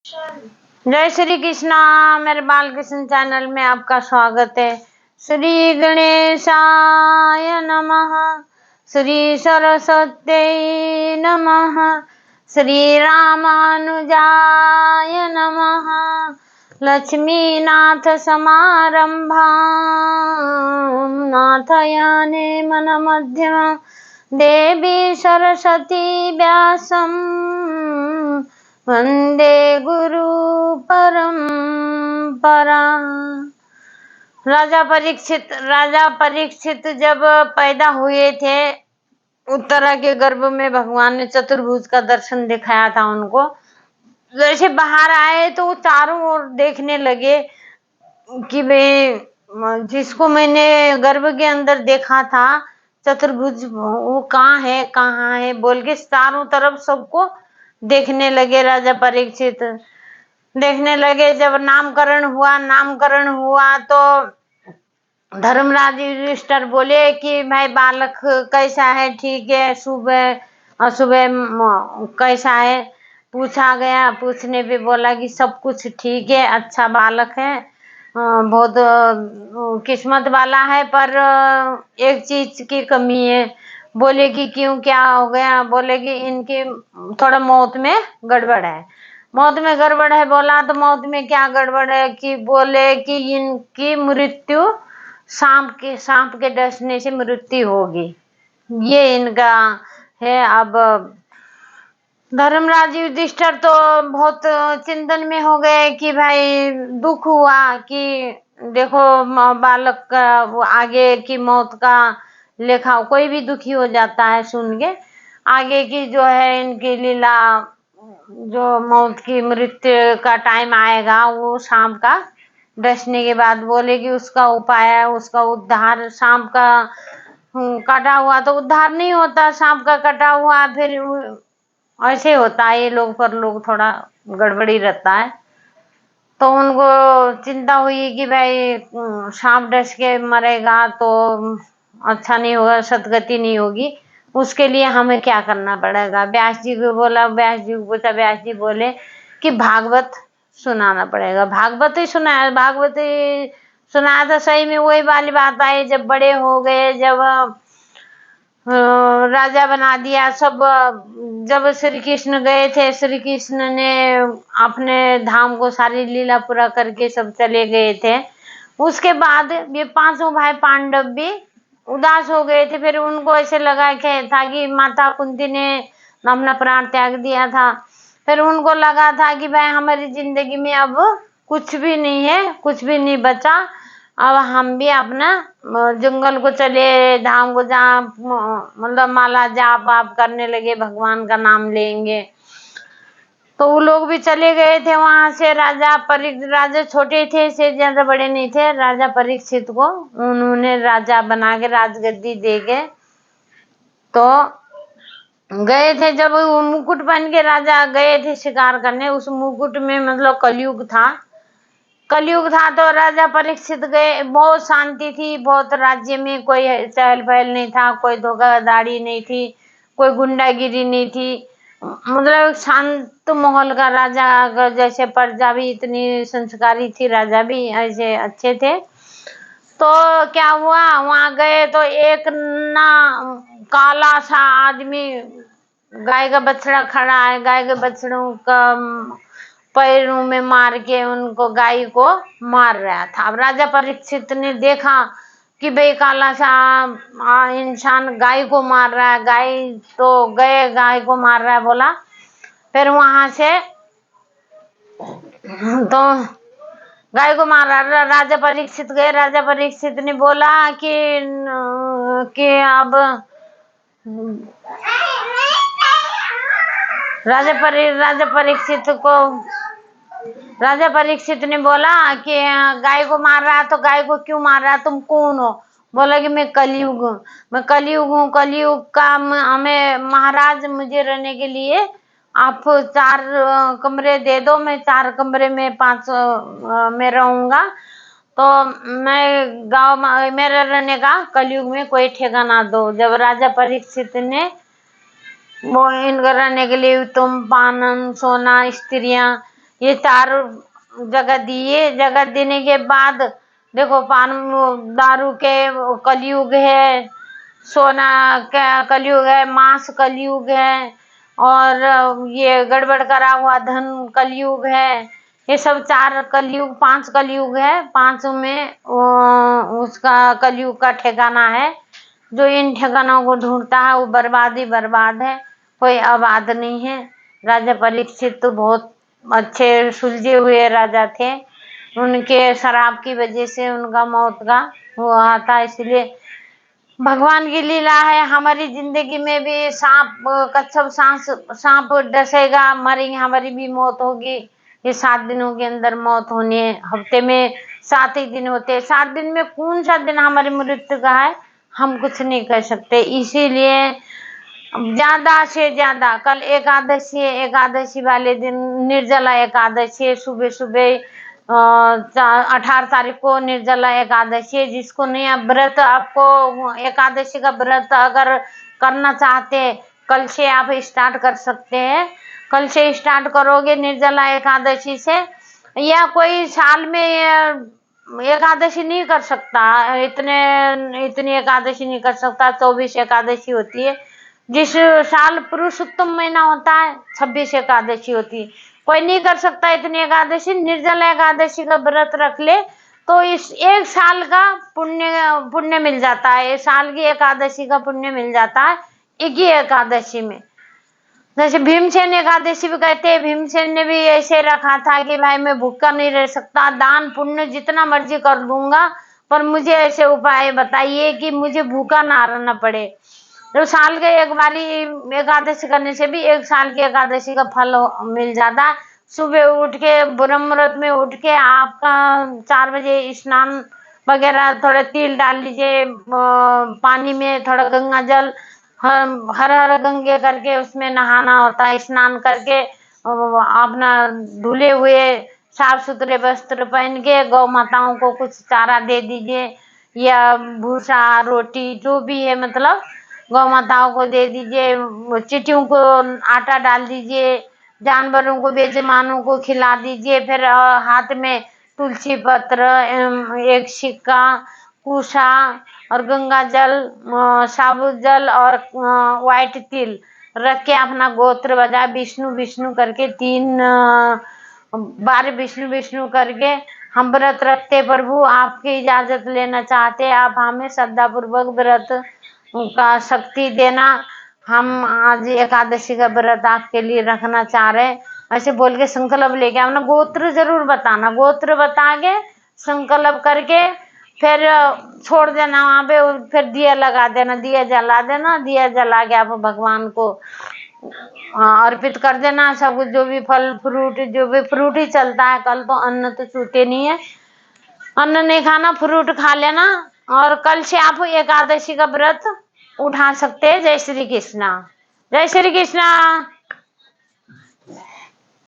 जय श्री कृष्णा। मेरे बालकृष्ण चैनल में आपका स्वागत है। श्री गणेशाय नमः, श्री सरस्वत्यै नमः, श्री रामानुजाय नमः। लक्ष्मीनाथ समारंभां नाथयाने मन मध्यमा, देवी सरस्वती व्यासं वंदे गुरु परंपरा। राजा परीक्षित जब पैदा हुए थे, उत्तरा के गर्भ में भगवान ने चतुर्भुज का दर्शन दिखाया था उनको। जैसे बाहर आए तो वो चारों ओर देखने लगे कि भाई जिसको मैंने गर्भ के अंदर देखा था चतुर्भुज, वो कहाँ है बोल के चारों तरफ सबको देखने लगे। राजा परीक्षित देखने लगे। जब नामकरण हुआ तो धर्मराज युधिष्ठिर बोले कि भाई बालक कैसा है, ठीक है, सुबह अशुभ कैसा है, पूछा गया। पूछने पे बोला कि सब कुछ ठीक है, अच्छा बालक है, बहुत किस्मत वाला है, पर एक चीज की कमी है। बोले कि क्यों, क्या हो गया? बोले कि इनकी थोड़ा मौत में गड़बड़ है। मौत में गड़बड़ है बोला तो मौत में क्या गड़बड़ है? कि बोले कि इनकी मृत्यु सांप के डसने से मृत्यु होगी, ये इनका है। अब धर्मराज युधिष्ठिर तो बहुत चिंतन में हो गए कि भाई दुख हुआ कि देखो बालक का वो आगे की मौत का लेखा। कोई भी दुखी हो जाता है सुन के आगे की जो है इनकी लीला, जो मौत की मृत्यु का टाइम आएगा वो सांप का डसने के बाद। बोले कि उसका उपाय है, उसका उद्धार। सांप का काटा हुआ तो उद्धार नहीं होता, सांप का कटा हुआ फिर ऐसे होता है। ये लोग पर लोग थोड़ा गड़बड़ी रहता है। तो उनको चिंता हुई कि भाई सांप डस के मरेगा तो अच्छा नहीं होगा, सदगति नहीं होगी। उसके लिए हमें क्या करना पड़ेगा? व्यास जी को बोला, व्यास जी को पूछा। व्यास जी बोले कि भागवत सुनाना पड़ेगा। भागवत ही सुनाया। भागवत ही सुनाया तो सही में वही वाली बात आई। जब बड़े हो गए, जब राजा बना दिया सब, जब श्री कृष्ण गए थे, श्री कृष्ण ने अपने धाम को सारी लीला पूरा करके सब चले गए थे। उसके बाद ये पांचों भाई पांडव भी उदास हो गए थे। फिर उनको ऐसे लगा था कि माता कुंती ने अपना प्राण त्याग दिया था। फिर उनको लगा था कि भाई हमारी जिंदगी में अब कुछ भी नहीं है, कुछ भी नहीं बचा। अब हम भी अपना जंगल को चले, धाम को जहाँ मतलब माला जाप आप करने लगे, भगवान का नाम लेंगे। तो वो लोग भी चले गए थे वहां से। राजा छोटे थे, से ज्यादा बड़े नहीं थे। राजा परीक्षित को उन्होंने राजा बना के राजगद्दी दे के तो गए थे। जब वो मुकुट पहन के राजा गए थे शिकार करने, उस मुकुट में मतलब कलयुग था तो राजा परीक्षित गए। बहुत शांति थी, बहुत राज्य में कोई चहल पहल नहीं था, कोई धोखाधड़ी नहीं थी, कोई गुंडागिरी नहीं थी। मतलब शांत माहौल का राजा, जैसे प्रजा भी इतनी संस्कारी थी, राजा भी ऐसे अच्छे थे। तो क्या हुआ, वहां गए तो एक ना काला सा आदमी गाय का बछड़ा खड़ा है, गाय के बछड़ों का पैरों में मार के उनको गाय को मार रहा था। अब राजा परीक्षित ने देखा कि भाई काला सा इंसान गाय को मार रहा है, गाय तो गए गाय को मार रहा है बोला। फिर वहां से तो गाय को मार रहा, राजा परीक्षित गए। राजा परीक्षित ने बोला कि अब राजा परीक्षित ने बोला कि गाय को मार रहा है तो गाय को क्यों मार रहा है, तुम कौन हो? बोला कि मैं कलयुग हूँ, कलयुग का हमें महाराज, मुझे रहने के लिए आप 4 कमरे दे दो, मैं 4 कमरे में 5 में रहूंगा। तो मैं गांव में मेरे रहने का कलयुग में कोई ठिकाना दो। जब राजा परीक्षित ने वो इनका रहने के लिए तुम पानन सोना स्त्रियां ये 4 जगह दिए। जगह देने के बाद देखो पान दारू के कलयुग है, सोना का कलयुग है, मांस कलयुग है, और ये गड़बड़ करा हुआ धन कलयुग है। ये सब 4 कलयुग, 5 कलयुग है। 5 में उसका कलयुग का ठिकाना है। जो इन ठिकानों को ढूंढता है वो बर्बाद ही बर्बाद है, कोई आबाद नहीं है। राजा परीक्षित तो बहुत अच्छे सुलझे हुए राजा थे। उनके शराब की वजह से उनका मौत का हुआ था। इसलिए भगवान की लीला है। हमारी जिंदगी में भी सांप कच्छप सांप डसेगा, मरेंगे, हमारी भी मौत होगी। ये 7 दिनों के अंदर मौत होनी है। हफ्ते में 7 ही दिन होते हैं। 7 दिन में कौन सा दिन हमारी मृत्यु का है, हम कुछ नहीं कर सकते। इसीलिए ज्यादा से ज्यादा, कल एकादशी है, एकादशी वाले दिन निर्जला एकादशी है। सुबह सुबह 18 तारीख को निर्जला एकादशी है। जिसको नहीं व्रत, आपको एकादशी का व्रत अगर करना चाहते, कल से आप स्टार्ट कर सकते हैं। कल से स्टार्ट करोगे निर्जला एकादशी से। या कोई साल में एकादशी नहीं कर सकता, इतनी एकादशी नहीं कर सकता, 24 एकादशी होती है। जिस साल पुरुषोत्तम महीना होता है 26 एकादशी होती है। कोई नहीं कर सकता इतनी एकादशी। निर्जला एकादशी का व्रत रख ले तो इस 1 साल का पुण्य मिल जाता है। 1 साल की एकादशी का पुण्य मिल जाता है एक ही एकादशी में। जैसे भीमसेन एकादशी भी कहते हैं। भीमसेन ने भी ऐसे रखा था कि भाई मैं भूखा नहीं रह सकता, दान पुण्य जितना मर्जी कर दूंगा, पर मुझे ऐसे उपाय बताइए कि मुझे भूखा ना रहना पड़े। तो साल के एक बारी एकादशी करने से भी 1 साल की एकादशी का फल मिल जाता। सुबह उठ के ब्रह्म मुहूर्त में उठ के आपका 4 बजे स्नान वगैरह, थोड़ा तिल डाल लीजिए पानी में, थोड़ा गंगा जल हर हर गंगे करके उसमें नहाना होता है। स्नान करके अपना धुले हुए साफ सुथरे वस्त्र पहन के गौ माताओं को कुछ चारा दे दीजिए, या भूसा रोटी जो भी है, मतलब गौ माताओं को दे दीजिए। चींटियों को आटा डाल दीजिए, जानवरों को बेजमानों को खिला दीजिए। फिर हाथ में तुलसी पत्र, एक सिक्का, कुशा और गंगा जल, साबुत जल और व्हाइट तिल रख के अपना गोत्र बजा विष्णु विष्णु करके 3 बार विष्णु विष्णु करके हम व्रत रखते। प्रभु आपकी इजाजत लेना चाहते, आप हमें श्रद्धा पूर्वक व्रत का शक्ति देना। हम आज एकादशी का व्रत आपके लिए रखना चाह रहे। ऐसे बोल के संकल्प लेके अपना गोत्र जरूर बताना। गोत्र बता के संकल्प करके फिर छोड़ देना वहां पे। फिर दिया लगा देना, दिया जला देना। दिया जला के आप भगवान को अर्पित कर देना। सब कुछ जो भी फल फ्रूट, जो भी फ्रूट ही चलता है। कल तो अन्न तो छूटे नहीं है, अन्न नहीं खाना, फ्रूट खा लेना। और कल से आप एकादशी का व्रत उठा सकते हैं। जय श्री कृष्णा, जय श्री कृष्णा।